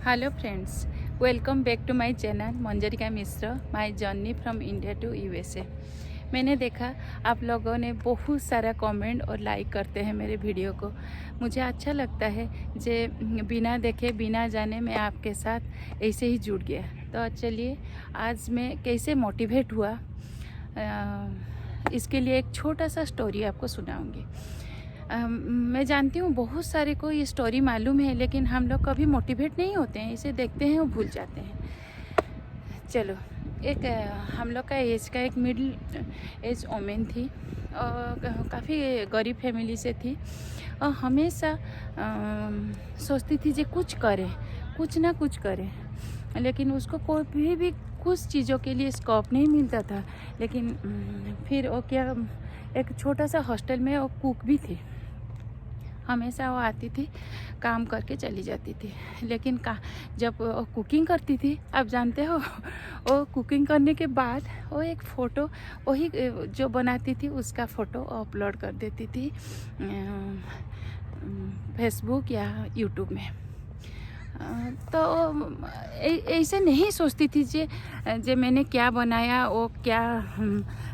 Hello friends, welcome back to my channel Manjarika Mishra my journey from India to USA. मैंने देखा आप लोगों ने बहुत सारा कमेंट और लाइक करते हैं मेरे वीडियो को। मुझे अच्छा लगता है जे बिना देखे बिना जाने मैं आपके साथ ऐसे ही जुड़ गया। तो चलिए आज मैं कैसे मोटिवेट हुआ इसके लिए एक छोटा सा स्टोरी आपको सुनाऊंगी। मैं जानती हूँ बहुत सारे को ये स्टोरी मालूम है, लेकिन हम लोग कभी मोटिवेट नहीं होते हैं, इसे देखते हैं और भूल जाते हैं। चलो, एक हम लोग का एज का एक मिडिल एज वोमेन थी और काफ़ी गरीब फैमिली से थी और हमेशा सोचती थी जे कुछ करें, कुछ ना कुछ करें, लेकिन उसको कोई भी कुछ चीज़ों के लिए स्कोप नहीं मिलता था। लेकिन फिर वो क्या, एक छोटा सा हॉस्टल में वो कुक भी थी। हमेशा वो आती थी, काम करके चली जाती थी, लेकिन जब वो कुकिंग करती थी, आप जानते हो वो कुकिंग करने के बाद वो एक फ़ोटो वही जो बनाती थी उसका फ़ोटो अपलोड कर देती थी फेसबुक या यूट्यूब में। तो ऐसे नहीं सोचती थी जे मैंने क्या बनाया वो क्या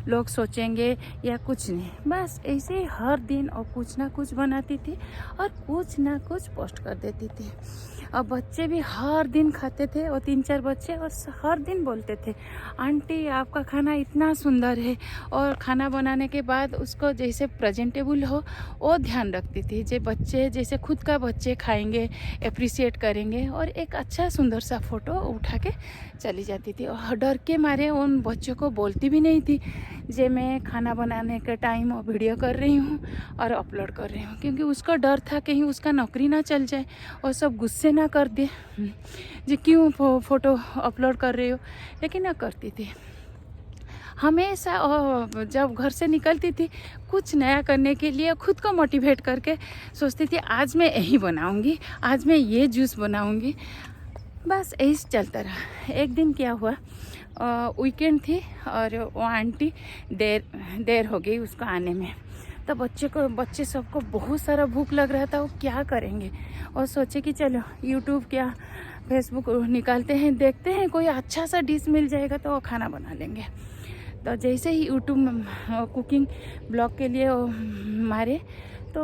लोग सोचेंगे या कुछ नहीं। बस ऐसे ही हर दिन और कुछ ना कुछ बनाती थी और कुछ ना कुछ पोस्ट कर देती थी। और बच्चे भी हर दिन खाते थे, और 3-4 बच्चे, और हर दिन बोलते थे आंटी आपका खाना इतना सुंदर है। और खाना बनाने के बाद उसको जैसे प्रेजेंटेबल हो वो ध्यान रखती थी, जे बच्चे जैसे खुद का बच्चे खाएंगे, अप्रिसिएट करेंगे, और एक अच्छा सुंदर सा फ़ोटो उठा के चली जाती थी। और डर के मारे उन बच्चों को बोलती भी नहीं थी जे मैं खाना बनाने के टाइम वीडियो कर रही हूँ और अपलोड कर रही हूँ, क्योंकि उसका डर था कहीं उसका नौकरी ना चल जाए और सब गुस्से ना कर दे जे क्यों फ़ोटो अपलोड कर रही हो। लेकिन ना करती थी हमेशा। जब घर से निकलती थी कुछ नया करने के लिए खुद को मोटिवेट करके सोचती थी आज मैं यही बनाऊंगी, आज मैं ये जूस बनाऊंगी। बस ऐसे चलता रहा। एक दिन क्या हुआ, वीकेंड थी और वो आंटी देर हो गई उसको आने में। तो बच्चे सबको बहुत सारा भूख लग रहा था, वो क्या करेंगे, और सोचे कि चलो यूट्यूब क्या फेसबुक निकालते हैं, देखते हैं कोई अच्छा सा डिश मिल जाएगा तो वो खाना बना लेंगे। तो जैसे ही यूट्यूब कुकिंग ब्लॉग के लिए मारे तो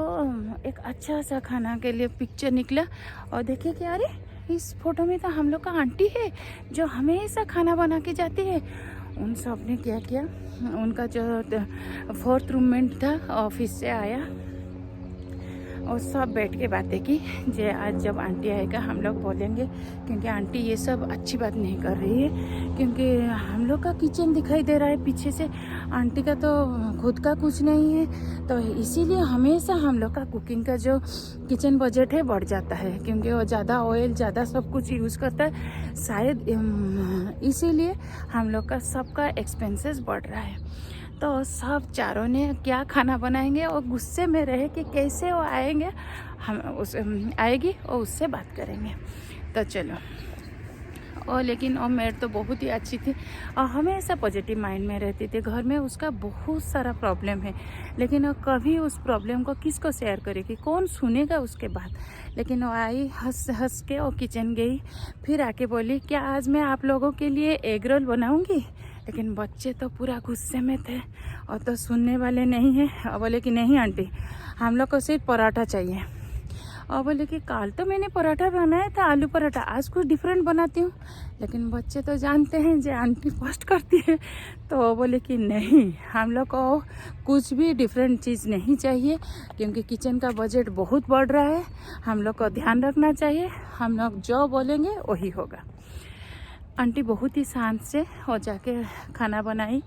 एक अच्छा सा खाना के लिए पिक्चर निकला, और देखे कि अरे इस फोटो में तो हम लोग का आंटी है जो हमेशा खाना बना के जाती है। उन सब ने क्या किया, उनका जो 4th रूममेट था ऑफिस से आया और सब बैठ के बातें की जे आज जब आंटी आएगा हम लोग बोलेंगे, क्योंकि आंटी ये सब अच्छी बात नहीं कर रही है, क्योंकि हम लोग का किचन दिखाई दे रहा है पीछे से, आंटी का तो खुद का कुछ नहीं है। तो इसीलिए हमेशा हम लोग का कुकिंग का जो किचन बजट है बढ़ जाता है, क्योंकि वो ज़्यादा ऑयल ज़्यादा सब कुछ यूज़ करता है, शायद इसीलिए हम लोग का सबका एक्सपेंसेस बढ़ रहा है। तो सब चारों ने क्या खाना बनाएंगे और गुस्से में रहे कि कैसे वो आएंगे, हम उस आएगी और उससे बात करेंगे। तो चलो, और लेकिन वो मेड तो बहुत ही अच्छी थी और हमेशा पॉजिटिव माइंड में रहती थी। घर में उसका बहुत सारा प्रॉब्लम है, लेकिन वो कभी उस प्रॉब्लम को किसको शेयर करेगी, कौन सुनेगा उसके बात। लेकिन वो आई हंस हंस के वो किचन गई, फिर आके बोली क्या आज मैं आप लोगों के लिए एग रोल बनाऊँगी। लेकिन बच्चे तो पूरा गुस्से में थे और तो सुनने वाले नहीं हैं। और बोले कि नहीं आंटी हम लोग को सिर्फ पराठा चाहिए। और बोले कि कल तो मैंने पराठा बनाया था आलू पराठा, आज कुछ डिफरेंट बनाती हूँ। लेकिन बच्चे तो जानते हैं जो आंटी पोस्ट करती है, तो वो बोले कि नहीं हम लोग को कुछ भी डिफरेंट चीज़ नहीं चाहिए, क्योंकि किचन का बजट बहुत बढ़ रहा है, हम लोग को ध्यान रखना चाहिए, हम लोग जो बोलेंगे वही होगा। आंटी बहुत ही शांत से हो जाके खाना बनाई,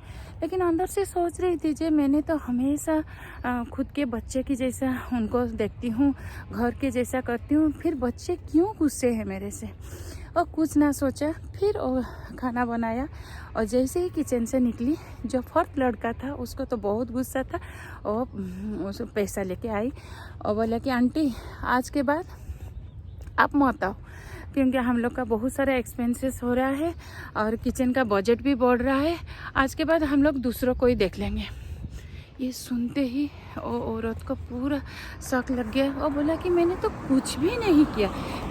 लेकिन अंदर से सोच रही थी जे मैंने तो हमेशा खुद के बच्चे की जैसा उनको देखती हूँ, घर के जैसा करती हूँ, फिर बच्चे क्यों गुस्से हैं मेरे से। और कुछ ना सोचा, फिर वो खाना बनाया। और जैसे ही किचन से निकली, जो 4th लड़का था उसको तो बहुत गुस्सा था, और उस पैसा लेके आई और बोला कि आंटी आज के बाद आप मत आओ, क्योंकि हम लोग का बहुत सारा एक्सपेंसेस हो रहा है और किचन का बजट भी बढ़ रहा है, आज के बाद हम लोग दूसरों को ही देख लेंगे। ये सुनते ही वो औरत को पूरा शक लग गया और बोला कि मैंने तो कुछ भी नहीं किया,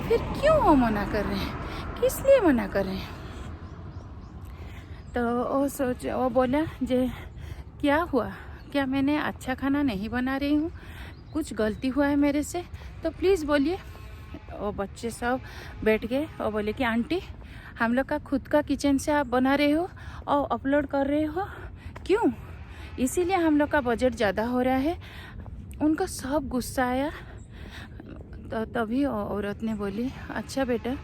फिर क्यों वो मना कर रहे हैं, किस लिए मना कर रहे हैं। तो वो बोला जे क्या हुआ, क्या मैंने अच्छा खाना नहीं बना रही हूँ, कुछ गलती हुआ है मेरे से तो प्लीज़ बोलिए। और बच्चे सब बैठ गए और बोले कि आंटी हम लोग का खुद का किचन से आप बना रहे हो और अपलोड कर रहे हो, क्यों, इसीलिए हम लोग का बजट ज़्यादा हो रहा है। उनका सब गुस्सा आया। तो तभी औरत ने बोली अच्छा बेटा,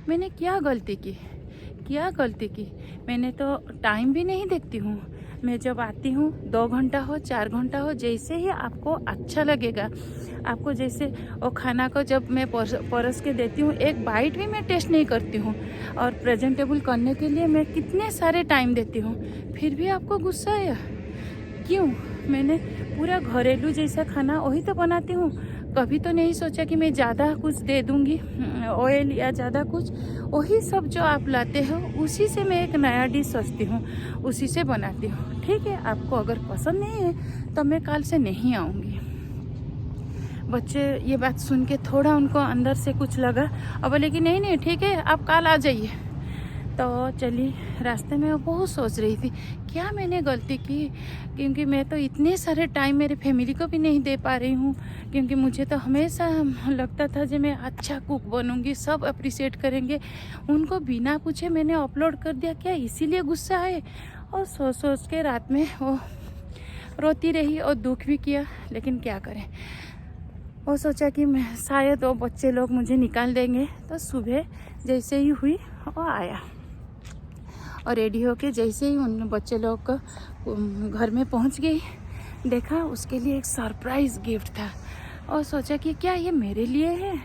मैंने क्या गलती की, मैंने तो टाइम भी नहीं देखती हूँ। मैं जब आती हूँ 2 घंटा हो 4 घंटा हो, जैसे ही आपको अच्छा लगेगा, आपको जैसे वो खाना को जब मैं परस के देती हूँ, एक बाइट भी मैं टेस्ट नहीं करती हूँ और प्रेजेंटेबल करने के लिए मैं कितने सारे टाइम देती हूँ, फिर भी आपको गुस्सा आया क्यों। मैंने पूरा घरेलू जैसा खाना वही तो बनाती हूँ, कभी तो नहीं सोचा कि मैं ज़्यादा कुछ दे दूँगी ऑयल या ज़्यादा कुछ। वही सब जो आप लाते हो उसी से मैं एक नया डिश सोचती हूँ, उसी से बनाती हूँ। ठीक है, आपको अगर पसंद नहीं है तो मैं कल से नहीं आऊँगी। बच्चे ये बात सुन के थोड़ा उनको अंदर से कुछ लगा और बोले कि नहीं नहीं ठीक है, आप कल आ जाइए। तो चली रास्ते में वो बहुत सोच रही थी क्या मैंने गलती की, क्योंकि मैं तो इतने सारे टाइम मेरे फैमिली को भी नहीं दे पा रही हूँ, क्योंकि मुझे तो हमेशा लगता था कि मैं अच्छा कुक बनूँगी, सब अप्रिशिएट करेंगे। उनको बिना पूछे मैंने अपलोड कर दिया, क्या इसीलिए गुस्सा है। और सोच के रात में वो रोती रही और दुख भी किया, लेकिन क्या करें। वो सोचा कि मैं शायद वो बच्चे लोग मुझे निकाल देंगे। तो सुबह जैसे ही हुई वो आया और रेडी होके जैसे ही उन बच्चे लोग को घर में पहुंच गई, देखा उसके लिए एक सरप्राइज़ गिफ्ट था। और सोचा कि क्या ये मेरे लिए है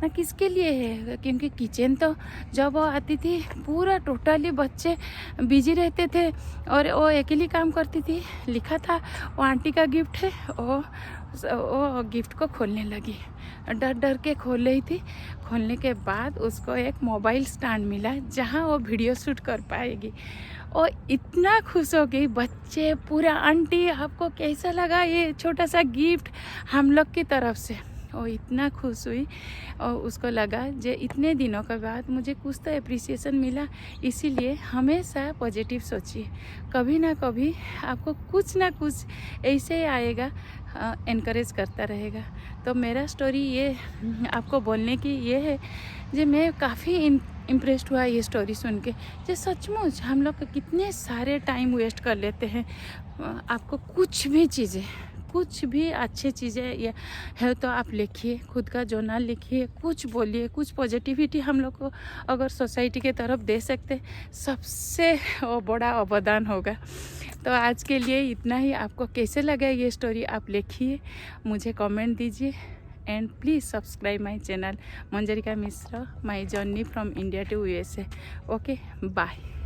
ना किसके लिए है, क्योंकि किचन तो जब वो आती थी पूरा टोटली बच्चे बिजी रहते थे और वो अकेली काम करती थी। लिखा था वो आंटी का गिफ्ट है। वो गिफ्ट को खोलने लगी, डर डर के खोल रही थी। खोलने के बाद उसको एक मोबाइल स्टैंड मिला जहाँ वो वीडियो शूट कर पाएगी। और इतना खुश हो गई बच्चे पूरा, आंटी आपको कैसा लगा ये छोटा सा गिफ्ट हम लोग की तरफ से। वो इतना खुश हुई और उसको लगा जे इतने दिनों के बाद मुझे कुछ तो एप्रिसिएशन मिला। इसीलिए हमेशा पॉजिटिव सोचिए, कभी ना कभी आपको कुछ ना कुछ ऐसे ही आएगा, इनकरेज करता रहेगा। तो मेरा स्टोरी ये आपको बोलने की ये है जो मैं काफ़ी इम्प्रेस्ड हुआ ये स्टोरी सुन के। जो सचमुच हम लोग कितने सारे टाइम वेस्ट कर लेते हैं। आपको कुछ भी अच्छी चीज़ें या है तो आप लिखिए, खुद का जर्नल लिखिए, कुछ बोलिए, कुछ पॉजिटिविटी हम लोग को अगर सोसाइटी के तरफ दे सकते, सबसे वो बड़ा अवदान होगा। तो आज के लिए इतना ही। आपको कैसे लगा ये स्टोरी आप लिखिए, मुझे कमेंट दीजिए and please subscribe my channel Manjarika Mishra, my journey from India to USA। Okay, bye.